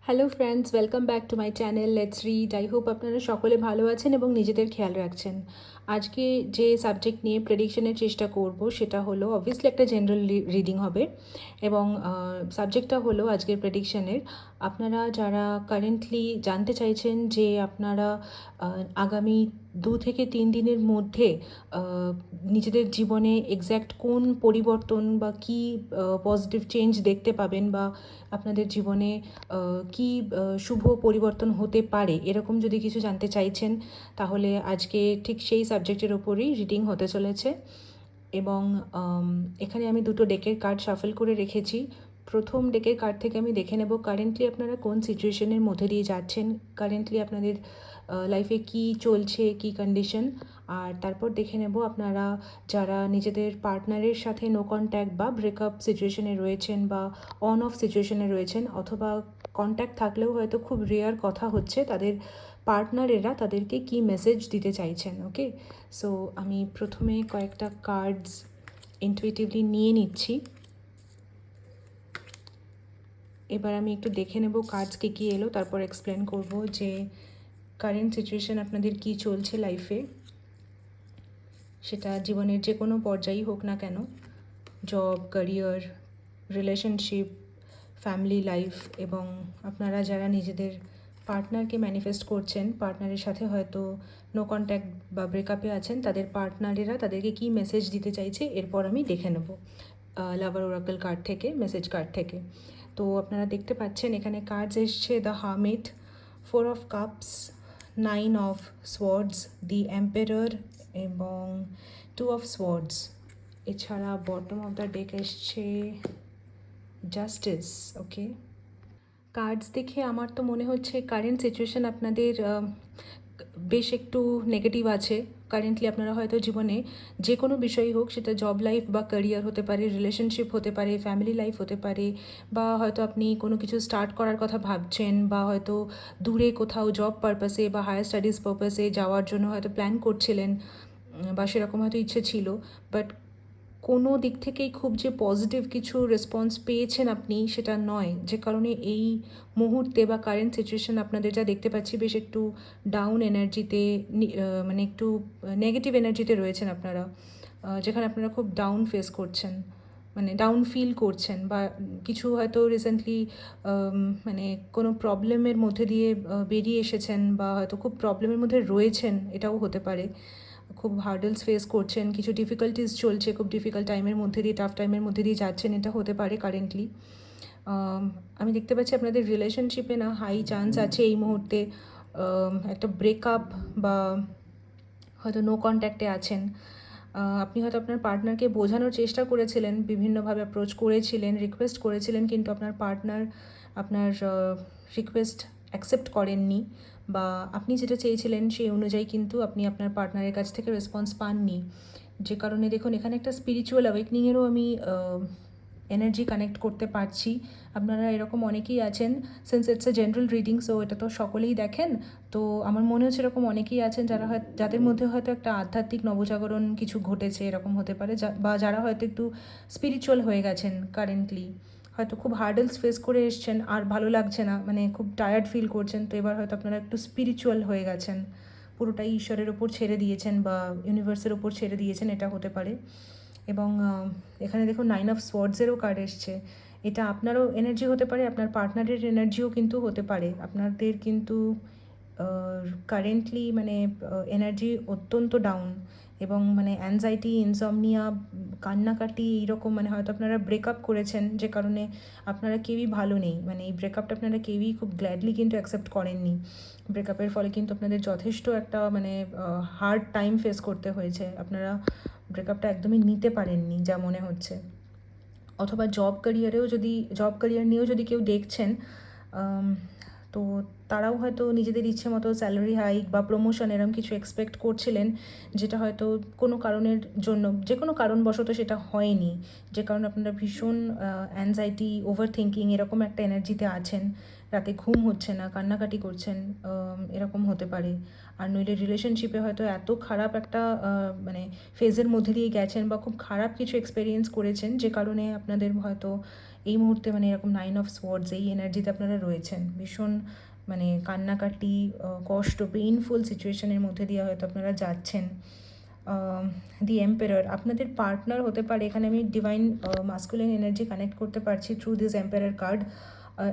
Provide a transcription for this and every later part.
Hello friends, welcome back to my channel let's read. I hope আপনারা সকলে ভালো আছেন এবং নিজেদের খেয়াল রাখছেন। আজকে যে সাবজেক্ট নিয়ে প্রেডিকশনের চেষ্টা করব সেটা হলো অবভিয়াসলি একটা জেনারেল রিডিং হবে এবং সাবজেক্টটা হলো আজকের প্রেডিকশনের আপনারা যারা কারেন্টলি জানতে চাইছেন যে আপনারা আগামী 2 থেকে 3 দিনের মধ্যে নিজেদের জীবনে এক্স্যাক্ট কোন পরিবর্তন বা কী পজিটিভ চেঞ্জ দেখতে পাবেন বা আপনাদের জীবনে কি শুভ পরিবর্তন হতে পারে, এরকম যদি কিছু জানতে চাইছেন তাহলে আজকে ঠিক সেই সাবজেক্টের ওপরেই রিডিং হতে চলেছে। এবং এখানে আমি দুটো ডেকের কার্ড শাফল করে রেখেছি। প্রথম ডেকের কার্ড থেকে আমি দেখে নেব কারেন্টলি আপনারা কোন সিচুয়েশনের মধ্যে দিয়ে যাচ্ছেন, কারেন্টলি আপনাদের লাইফে কি চলছে, কি কন্ডিশন। আর তারপর দেখে নেব আপনারা যারা নিজেদের পার্টনারের সাথে নো কন্ট্যাক্ট বা ব্রেকআপ সিচুয়েশনে রয়েছেন বা অন অফ সিচুয়েশনে রয়েছেন, অথবা কন্ট্যাক্ট থাকলেও হয়তো খুব রেয়ার কথা হচ্ছে, তাদের পার্টনারেরা তাদেরকে কি মেসেজ দিতে চাইছেন। ওকে, সো আমি প্রথমে কয়েকটা কার্ডস ইনটুইটিভলি নিয়ে নিচ্ছি। এবার আমি একটু দেখে নেব কার্ডসকে কী এলো, তারপর এক্সপ্লেন করব যে কারেন্ট সিচুয়েশান আপনাদের কি চলছে লাইফে, সেটা জীবনের যে কোনো পর্যায়েই হোক না কেন, job, career, relationship, family life, এবং আপনারা যারা নিজেদের পার্টনারকে ম্যানিফেস্ট করছেন, পার্টনারের সাথে হয়তো নো কন্ট্যাক্ট বা ব্রেকআপে আছেন, তাদের পার্টনারেরা তাদেরকে কী মেসেজ দিতে চাইছে এরপর আমি দেখে নেব লাভার ওরাকল কার্ড থেকে, মেসেজ কার্ড থেকে। তো আপনারা দেখতে পাচ্ছেন এখানে কার্ডস এসছে the hermit, 4 of cups, 9 of swords, the emperor এবং 2 অফ সোয়ার্ডস। এছাড়া বটম অফ দ্য ডেক এসছে জাস্টিস। ওকে, কার্ডস দেখে আমার তো মনে হচ্ছে কারেন্ট সিচুয়েশান আপনাদের বেশ একটু নেগেটিভ আছে। কারেন্টলি আপনারা হয়তো জীবনে যে কোনো বিষয়ই হোক, সেটা জব লাইফ বা ক্যারিয়ার হতে পারে, রিলেশনশিপ হতে পারে, ফ্যামিলি লাইফ হতে পারে, বা হয়তো আপনি কোনো কিছু স্টার্ট করার কথা ভাবছেন, বা হয়তো দূরে কোথাও জব পারপাসে বা হায়ার স্টাডিজ পারপাসে যাওয়ার জন্য হয়তো প্ল্যান করছিলেন, বা সেরকম হয়তো ইচ্ছে ছিল, বাট কোনো দিক থেকেই খুব যে পজিটিভ কিছু রেসপন্স পেয়েছেন আপনি সেটা নয়, যে কারণে এই মুহূর্তে বা কারেন্ট সিচুয়েশান আপনাদের যা দেখতে পাচ্ছি বেশ একটু ডাউন এনার্জিতে, মানে একটু নেগেটিভ এনার্জিতে রয়েছেন আপনারা, যেখানে আপনারা খুব ডাউন ফেস করছেন, মানে ডাউন ফিল করছেন, বা কিছু হয়তো রিসেন্টলি মানে কোনো প্রবলেমের মধ্যে দিয়ে বেরিয়ে এসেছেন, বা হয়তো খুব প্রবলেমের মধ্যে রয়েছেন, এটাও হতে পারে। খুব হার্ডলস ফেস করছেন, কিছু ডিফিকাল্টিস চলছে, খুব ডিফিকাল্ট টাইমের মধ্যে দিয়ে, টাফ টাইমের মধ্যে দিয়ে যাচ্ছেন, এটা হতে পারে কারেন্টলি। আমি দেখতে পাচ্ছি আপনাদের রিলেশনশিপে না হাই চান্স আছে এই মুহূর্তে একটা ব্রেকআপ, বা হয়তো নো কন্ট্যাক্টে আছেন। আপনি হয়তো আপনার পার্টনারকে বোঝানোর চেষ্টা করেছিলেন, বিভিন্নভাবে অ্যাপ্রোচ করেছিলেন, রিকোয়েস্ট করেছিলেন, কিন্তু আপনার পার্টনার আপনার রিকোয়েস্ট অ্যাকসেপ্ট করেননি, বা আপনি যেটা চেয়েছিলেন সেই অনুযায়ী কিন্তু আপনি আপনার পার্টনারের কাছ থেকে রেসপন্স পাননি, যে কারণে দেখুন এখানে একটা স্পিরিচুয়াল অ্যাওয়েকনিংয়েরও আমি এনার্জি কানেক্ট করতে পারছি। আপনারা এরকম অনেকেই আছেন, since it's a general reading, so এটা তো সকলেই দেখেন, তো আমার মনে হচ্ছে এরকম অনেকেই আছেন যারা যাদের মধ্যে হয়তো একটা আধ্যাত্মিক নবজাগরণ কিছু ঘটেছে, এরকম হতে পারে, বা যারা হয়তো একটু স্পিরিচুয়াল হয়ে গেছেন কারেন্টলি, হয়তো খুব হার্ডলস ফেস করে এসছেন, আর ভালো লাগছে না, মানে খুব টায়ার্ড ফিল করছেন, তো এবার হয়তো আপনারা একটু স্পিরিচুয়াল হয়ে গেছেন, পুরোটাই ঈশ্বরের ওপর ছেড়ে দিয়েছেন বা ইউনিভার্সের ওপর ছেড়ে দিয়েছেন, এটা হতে পারে। এবং এখানে দেখুন 9 অফ সোয়ার্ডসেরও কার্ড এসছে, এটা আপনারও এনার্জি হতে পারে, আপনার পার্টনারের এনার্জিও কিন্তু হতে পারে। আপনাদের কিন্তু কারেন্টলি মানে এনার্জি অত্যন্ত ডাউন, এবং মানে অ্যাংজাইটি, ইনসমনিয়া, কান্নাকাটি, এইরকম, মানে হয়তো আপনারা ব্রেকআপ করেছেন, যে কারণে আপনারা কেউই ভালো নেই, মানে এই ব্রেকআপটা আপনারা কেউই খুব গ্ল্যাডলি কিন্তু অ্যাকসেপ্ট করেননি। ব্রেকআপের ফলে কিন্তু আপনাদের যথেষ্ট একটা মানে হার্ড টাইম ফেস করতে হয়েছে, আপনারা ব্রেকআপটা একদমই নিতে পারেননি যা মনে হচ্ছে। অথবা জব ক্যারিয়ার নিয়েও যদি কেউ দেখছেন, তো তারাও হয়তো নিজেদের ইচ্ছে মতো স্যালারি হাইক বা প্রমোশন এরকম কিছু এক্সপেক্ট করছিলেন, যেটা হয়তো কোনো কারণের জন্য, যে কোনো কারণবশত সেটা হয়নি, যে কারণে আপনারা ভীষণ অ্যাংজাইটি, ওভার থিঙ্কিং এরকম একটা এনার্জিতে আছেন, রাতে ঘুম হচ্ছে না, কান্নাকাটি করছেন, এরকম হতে পারে। আর নইলে রিলেশনশিপে হয়তো এত খারাপ একটা মানে ফেজের মধ্যে দিয়ে গেছেন বা খুব খারাপ কিছু এক্সপেরিয়েন্স করেছেন, যে কারণে আপনাদের হয়তো এই মুহূর্তে মানে এরকম 9 অফ সোয়ার্ডস এই এনার্জিতে আপনারা রয়েছেন। ভীষণ মানে কান্নাকাটি, কষ্ট, পেইনফুল সিচুয়েশনের মধ্যে দিয়ে হয়তো আপনারা যাচ্ছেন। দি এম্পারার আপনাদের পার্টনার হতে পারে। এখানে আমি ডিভাইন মাস্কুলিন এনার্জি কানেক্ট করতে পারছি থ্রু দিস এম্পারার কার্ড।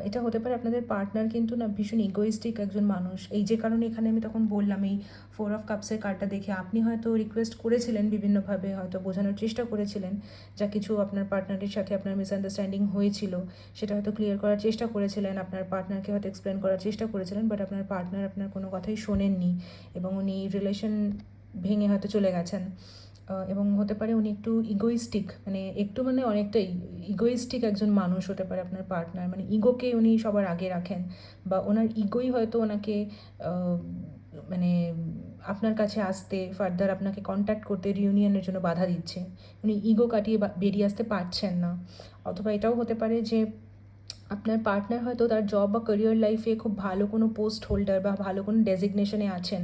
এটা হতে পারে আপনাদের পার্টনার কিন্তু না ভীষণ ইগোইস্টিক একজন মানুষ। এই যে কারণে এখানে আমি তখন বললাম এই 4 অফ কাপসের কার্ডটা দেখে আপনি হয়তো রিকোয়েস্ট করেছিলেন, বিভিন্নভাবে হয়তো বোঝানোর চেষ্টা করেছিলেন, যা কিছু আপনার পার্টনারের সাথে আপনার মিসআন্ডারস্ট্যান্ডিং হয়েছিল সেটা হয়তো ক্লিয়ার করার চেষ্টা করেছিলেন, আপনার পার্টনারকে হয়তো এক্সপ্লেন করার চেষ্টা করেছিলেন, বাট আপনার পার্টনার আপনার কোনো কথাই শোনেননি এবং উনি রিলেশন ভেঙে হয়তো চলে গেছেন। এবং হতে পারে উনি একটু ইগোইস্টিক, মানে একটু মানে অনেকটাই ইগোইস্টিক একজন মানুষ হতে পারে আপনার পার্টনার। মানে ইগোকে উনি সবার আগে রাখেন, বা ওনার ইগোই হয়তো ওনাকে মানে আপনার কাছে আসতে, ফার্দার আপনাকে কন্ট্যাক্ট করতে, রিউনিয়নের জন্য বাধা দিচ্ছে। উনি ইগো কাটিয়ে বেরিয়ে আসতে পারছেন না। অথবা এটাও হতে পারে যে আপনার পার্টনার হয়তো তার জব বা ক্যারিয়ার লাইফে খুব ভালো কোনো পোস্ট হোল্ডার বা ভালো কোনো ডেজিগনেশনে আছেন,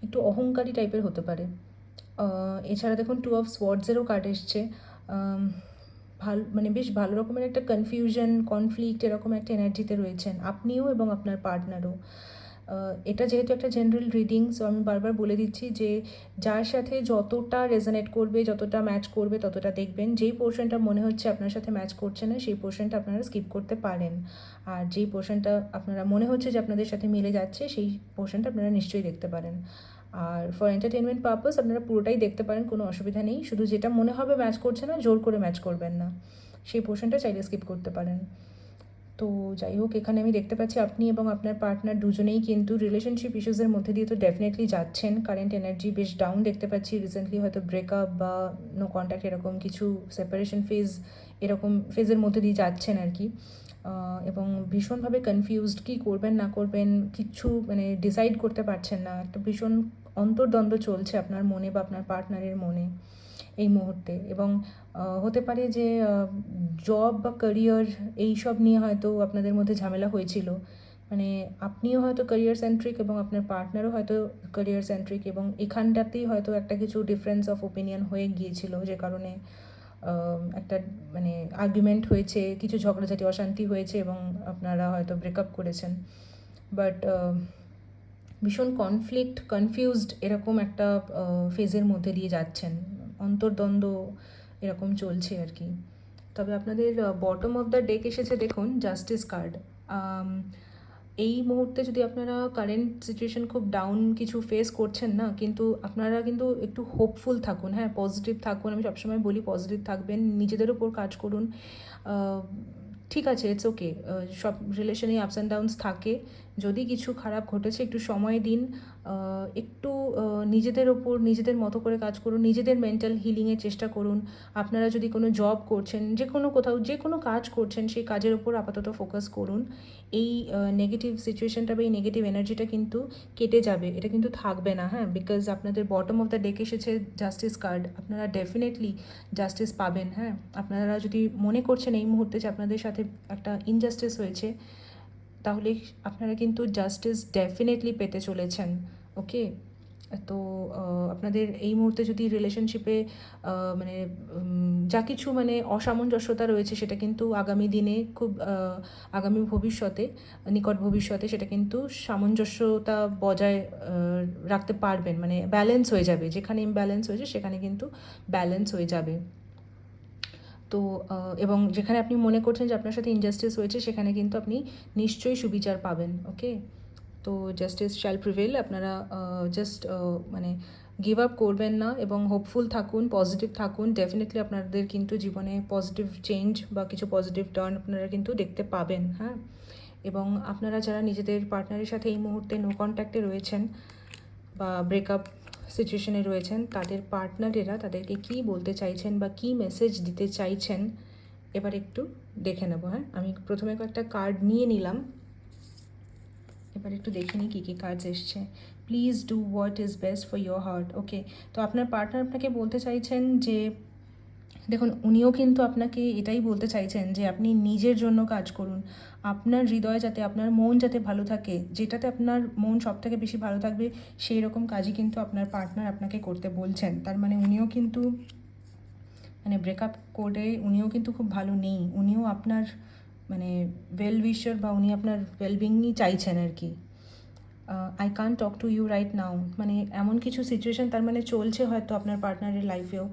একটু অহংকারী টাইপের হতে পারে। এছাড়া দেখুন 2 অফ সোয়ার্ডসেরও কার্ড এসছে। ভালো মানে বেশ ভালো রকমের একটা কনফিউশন, কনফ্লিক্ট এরকম একটা এনার্জিতে রয়েছেন আপনিও এবং আপনার পার্টনারও। এটা যেহেতু একটা জেনারেল রিডিং, সো আমি বারবার বলে দিচ্ছি যে যার সাথে যতটা রেজোনেট করবে, যতটা ম্যাচ করবে ততটা দেখবেন। যেই পোর্শনটা মনে হচ্ছে আপনার সাথে ম্যাচ করছে না সেই পোর্শনটা আপনারা স্কিপ করতে পারেন। আর যেই পোর্শনটা আপনারা মনে হচ্ছে যে আপনাদের সাথে মিলে যাচ্ছে সেই পোর্শনটা আপনারা নিশ্চয়ই দেখতে পারেন। আর ফর এন্টারটেনমেন্ট পারপাস আপনারা পুরোটাই দেখতে পারেন, কোনো অসুবিধা নেই। শুধু যেটা মনে হবে ম্যাচ করছে না, জোর করে ম্যাচ করবেন না, সেই পোর্শনটা চাইলে স্কিপ করতে পারেন। তো যাই হোক, এখানে আমি দেখতে পাচ্ছি আপনি এবং আপনার পার্টনার দুজনেই কিন্তু রিলেশনশিপ ইস্যুসের মধ্যে দিয়ে তো ডেফিনেটলি যাচ্ছেন। কারেন্ট এনার্জি বেশ ডাউন দেখতে পাচ্ছি। রিসেন্টলি হয়তো ব্রেকআপ বা নো কন্ট্যাক্ট এরকম কিছু, সেপারেশন ফেজ এরকম ফেজের মধ্যে দিয়ে যাচ্ছেন আর কি। এবং ভীষণভাবে কনফিউজড, কী করবেন না করবেন কিচ্ছু মানে ডিসাইড করতে পারছেন না। একটা ভীষণ অন্তর্দ্বন্দ্ব চলছে আপনার মনে বা আপনার পার্টনারের মনে এই মুহূর্তে। এবং হতে পারে যে জব বা ক্যারিয়ার এইসব নিয়ে হয়তো আপনাদের মধ্যে ঝামেলা হয়েছিল। মানে আপনিও হয়তো ক্যারিয়ার সেন্ট্রিক এবং আপনার পার্টনারও হয়তো ক্যারিয়ার সেন্ট্রিক, এবং এখানটাতেই হয়তো একটা কিছু ডিফারেন্স অফ ওপিনিয়ন হয়ে গিয়েছিল, যে কারণে একটা মানে আর্গুমেন্ট হয়েছে, কিছু ঝগড়াঝাটি, অশান্তি হয়েছে এবং আপনারা হয়তো ব্রেকআপ করেছেন। বাট ভীষণ কনফ্লিক্ট, কনফিউজড এরকম একটা ফেজের মধ্যে দিয়ে যাচ্ছেন, অন্তর্দ্বন্দ্ব এরকম চলছে আর কি। তবে আপনাদের বটম অফ দ্য ডেক এসেছে দেখুন জাস্টিস কার্ড। এই মুহূর্তে যদি আপনারা কারেন্ট সিচুয়েশন খুব ডাউন কিছু ফেস করছেন না, কিন্তু আপনারা কিন্তু একটু হোপফুল থাকুন, হ্যাঁ, পজিটিভ থাকুন। আমি সবসময় বলি পজিটিভ থাকবেন, নিজেদের ওপর কাজ করুন। ঠিক আছে, ইটস ওকে, সব রিলেশনে আপস অ্যান্ড ডাউনস থাকে। যদি কিছু খারাপ ঘটেছে একটু সময় দিন, একটু নিজেদের ওপর নিজেদের মতো করে কাজ করুন, নিজেদের মেন্টাল হিলিংয়ের চেষ্টা করুন। আপনারা যদি কোনো জব করছেন, যে কোনো কোথাও যে কোনো কাজ করছেন, সেই কাজের ওপর আপাতত ফোকাস করুন। এই নেগেটিভ সিচুয়েশনটা বা এই নেগেটিভ এনার্জিটা কিন্তু কেটে যাবে, এটা কিন্তু থাকবে না, হ্যাঁ, বিকজ আপনাদের বটম অফ দ্য ডেক এসেছে জাস্টিস কার্ড। আপনারা ডেফিনেটলি জাস্টিস পাবেন, হ্যাঁ। আপনারা যদি মনে করছেন এই মুহূর্তে যে আপনাদের সাথে একটা ইনজাস্টিস হয়েছে, তাহলে আপনারা কিন্তু জাস্টিস ডেফিনেটলি পেতে চলেছেন। ওকে, তো আপনাদের এই মুহূর্তে যদি রিলেশনশিপে মানে যা কিছু মানে অসামঞ্জস্যতা রয়েছে, সেটা কিন্তু আগামী দিনে খুব আগামী ভবিষ্যতে, নিকট ভবিষ্যতে সেটা কিন্তু সামঞ্জস্যতা বজায় রাখতে পারবেন। মানে ব্যালেন্স হয়ে যাবে, যেখানে ইমব্যালেন্স হয়েছে সেখানে কিন্তু ব্যালেন্স হয়ে যাবে। তো এবং যেখানে আপনি মনে করছেন যে আপনার সাথে ইনজাস্টিস হয়েছে, সেখানে কিন্তু আপনি নিশ্চয়ই সুবিচার পাবেন। ওকে, তো জাস্টিস শ্যাল প্রিভেল। আপনারা জাস্ট মানে গিভ আপ করবেন না এবং হোপফুল থাকুন, পজিটিভ থাকুন। ডেফিনেটলি আপনাদের কিন্তু জীবনে পজিটিভ চেঞ্জ বা কিছু পজিটিভ টার্ন আপনারা কিন্তু দেখতে পাবেন, হ্যাঁ। এবং আপনারা যারা নিজেদের পার্টনারের সাথে এই মুহূর্তে নো কন্ট্যাক্টে রয়েছেন বা ব্রেকআপ সিচুয়েশনে রয়েছেন, তাদের পার্টনারেরা তাদেরকে কী বলতে চাইছেন বা কী মেসেজ দিতে চাইছেন, এবার একটু দেখে নেব, হ্যাঁ। আমি প্রথমে কয়েকটা কার্ড নিয়ে নিলাম, এবার একটু দেখে নিই কী কী কার্ডস এসছে। Please do what is best for your heart. Okay, তো আপনার পার্টনার আপনাকে বলতে চাইছেন যে দেখুন উনিও কিন্তু আপনাকে এটাই বলতে চাইছেন যে আপনি নিজের জন্য কাজ করুন, আপনার হৃদয় যাতে, আপনার মন যাতে ভালো থাকে, যেটাতে আপনার মন সবথেকে বেশি ভালো থাকবে সেই রকম কাজই কিন্তু আপনার পার্টনার আপনাকে করতে বলছেন। তার মানে উনিও কিন্তু মানে ব্রেকআপ করে উনিও কিন্তু খুব ভালো নেই, উনিও আপনার মানে ওয়েল উইশার বা উনি আপনার ওয়েলবিংই চাইছেন আর কি। I can't talk to you right now, মানে এমন কিছু সিচুয়েশান তার মানে চলছে হয়তো আপনার পার্টনারের লাইফেও,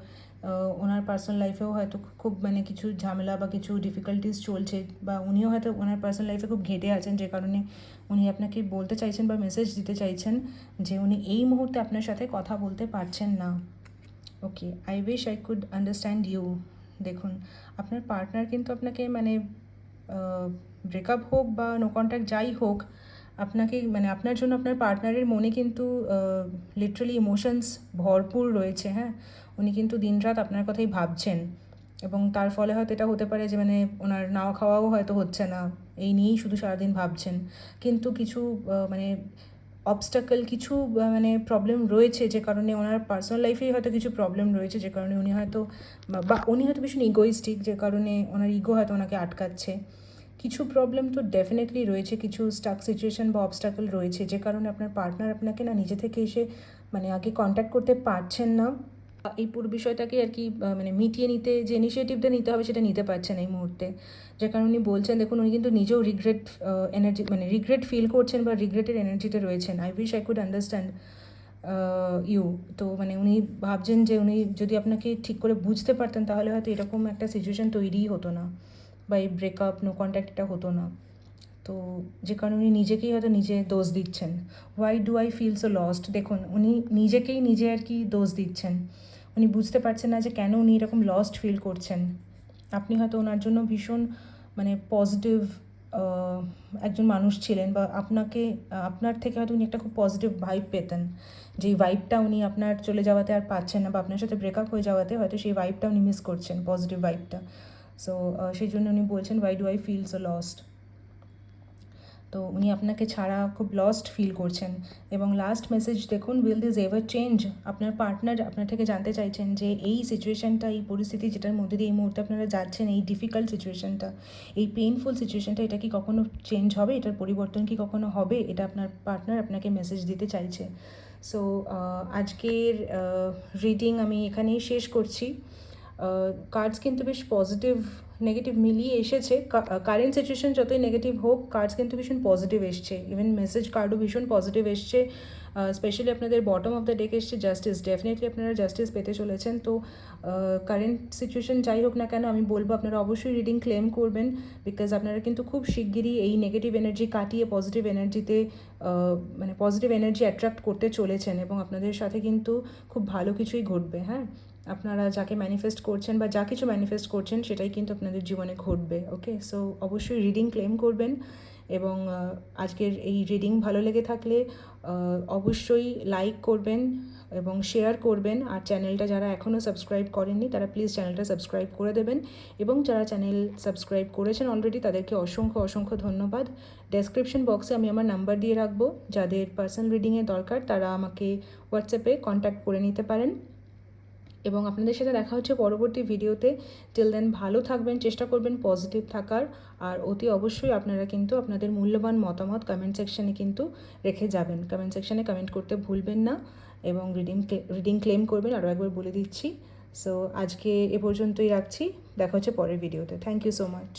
ওনার পার্সোনাল লাইফেও হয়তো খুব মানে কিছু ঝামেলা বা কিছু ডিফিকাল্টিস চলছে, বা উনিও হয়তো ওনার পার্সোনাল লাইফে খুব ঘেটে আছেন, যে কারণে উনি আপনাকে বলতে চাইছেন বা মেসেজ দিতে চাইছেন যে উনি এই মুহূর্তে আপনার সাথে কথা বলতে পারছেন না। Okay, I wish I could understand you. দেখুন আপনার পার্টনার কিন্তু আপনাকে মানে ব্রেকআপ হোক বা নো কন্ট্যাক্ট যাই হোক, আপনাকে মানে আপনার জন্য আপনার পার্টনারের মনে কিন্তু লিটারালি ইমোশনস ভরপুর রয়েছে। হ্যাঁ, উনি কিন্তু দিনরাত আপনার কথাই ভাবছেন, এবং তার ফলে হয়তো এটা হতে পারে যে মানে ওনার নাওয়া খাওয়াও হয়তো হচ্ছে না, এই নিয়েই শুধু সারাদিন ভাবছেন। কিন্তু কিছু মানে অবস্টাকল, কিছু মানে প্রবলেম রয়েছে, যে কারণে ওনার পার্সোনাল লাইফেই হয়তো কিছু প্রবলেম রয়েছে, যে কারণে উনি হয়তো বা উনি হয়তো ভীষণ ইগোইস্টিক, যে কারণে ওনার ইগো হয়তো ওনাকে আটকাচ্ছে। কিছু প্রবলেম তো ডেফিনেটলি রয়েছে, কিছু স্টাক সিচুয়েশন বা অবস্টাকল রয়েছে, যে কারণে আপনার পার্টনার আপনাকে না নিজে থেকে এসে মানে আগে কন্ট্যাক্ট করতে পারছেন না, এই পুরো বিষয়টাকে আর কি মানে মিটিয়ে নিতে যে ইনিশিয়েটিভটা নিতে হবে সেটা নিতে পারছেন এই মুহূর্তে, যে কারণে উনি বলছেন, দেখুন উনি কিন্তু নিজেও রিগ্রেট এনার্জি মানে রিগ্রেট ফিল করছেন বা রিগ্রেটের এনার্জিতে রয়েছেন। I wish I could understand you. তো মানে উনি ভাবছেন যে উনি যদি আপনাকে ঠিক করে বুঝতে পারতেন তাহলে হয়তো এরকম একটা সিচুয়েশান তৈরিই হতো না, বা এই ব্রেকআপ নো কন্ট্যাক্ট এটা হতো না। তো যে কারণে উনি নিজেকেই হয়তো নিজে দোষ দিচ্ছেন। Why do I feel so lost, দেখুন উনি নিজেকেই নিজে আর কি দোষ দিচ্ছেন, উনি বুঝতে পারছেন না যে কেন উনি এরকম লস্ট ফিল করছেন। আপনি হয়তো ওনার জন্য ভীষণ মানে পজিটিভ একজন মানুষ ছিলেন, বা আপনাকে আপনার থেকে হয়তো উনি একটা খুব পজিটিভ ভাইব পেতেন, যেই ভাইবটা উনি আপনার চলে যাওয়াতে আর পাচ্ছেন না, বা আপনার সাথে ব্রেকআপ হয়ে যাওয়াতে হয়তো সেই ভাইবটা উনি মিস করছেন, পজিটিভ ভাইবটা। সো সেই জন্য উনি বলছেন why do I feel so lost. তো উনি আপনাকে ছাড়া খুব লস্ট ফিল করছেন। এবং লাস্ট মেসেজ দেখুন, উইল দিস এভার চেঞ্জ, আপনার পার্টনার আপনার থেকে জানতে চাইছেন যে এই সিচুয়েশানটা, এই পরিস্থিতি যেটার মধ্যে দিয়ে এই মুহূর্তে আপনারা যাচ্ছেন, এই ডিফিকাল্ট সিচুয়েশানটা, এই পেইনফুল সিচুয়েশানটা, এটা কি কখনো চেঞ্জ হবে, এটার পরিবর্তন কি কখনো হবে, এটা আপনার পার্টনার আপনাকে মেসেজ দিতে চাইছে। সো আজকের রিডিং আমি এখানেই শেষ করছি। কার্ডস কিন্তু বেশ পজিটিভ নেগেটিভ মিলিয়ে এসেছে, কারেন্ট সিচুয়েশন যতই নেগেটিভ হোক কার্ডস কিন্তু ভীষণ পজিটিভ এসছে, ইভেন মেসেজ কার্ডও ভীষণ পজিটিভ এসছে। স্পেশালি আপনাদের বটম অফ দ্য ডেক এসছে জাস্টিস, ডেফিনেটলি আপনারা জাস্টিস পেতে চলেছেন। তো কারেন্ট সিচুয়েশন যাই হোক না কেন, আমি বলবো আপনারা অবশ্যই রিডিং ক্লেম করবেন, বিকজ আপনারা কিন্তু খুব শিগগিরই এই নেগেটিভ এনার্জি কাটিয়ে পজিটিভ এনার্জিতে মানে পজিটিভ এনার্জি অ্যাট্রাক্ট করতে চলেছেন, এবং আপনাদের সাথে কিন্তু খুব ভালো কিছুই ঘটবে। হ্যাঁ, আপনারা যাকে ম্যানিফেস্ট করছেন বা যা কিছু ম্যানিফেস্ট করছেন সেটাই কিন্তু আপনাদের জীবনে ঘটবে। ওকে, সো অবশ্যই রিডিং ক্লেম করবেন, এবং আজকের এই রিডিং ভালো লেগে থাকলে অবশ্যই লাইক করবেন এবং শেয়ার করবেন, আর চ্যানেলটা যারা এখনও সাবস্ক্রাইব করেননি তারা প্লিজ চ্যানেলটা সাবস্ক্রাইব করে দেবেন, এবং যারা চ্যানেল সাবস্ক্রাইব করেছেন অলরেডি তাদেরকে অসংখ্য অসংখ্য ধন্যবাদ। ডেসক্রিপশন বক্সে আমি আমার নাম্বার দিয়ে রাখবো, যাদের পার্সোনাল রিডিংয়ের দরকার তারা আমাকে হোয়াটসঅ্যাপে কন্ট্যাক্ট করে নিতে পারেন, এবং আপনাদের সাথে দেখা হচ্ছে পরবর্তী ভিডিওতে। টিল দেন ভালো থাকবেন, চেষ্টা করবেন পজিটিভ থাকার, আর অতি অবশ্যই আপনারা কিন্তু আপনাদের মূল্যবান মতামত কমেন্ট সেকশানে কিন্তু রেখে যাবেন, কমেন্ট সেকশানে কমেন্ট করতে ভুলবেন না, এবং রিডিং ক্লেম করবেন, আরও একবার বলে দিচ্ছি। সো আজকে এ পর্যন্তই রাখছি, দেখা হচ্ছে পরের ভিডিওতে। Thank you so much.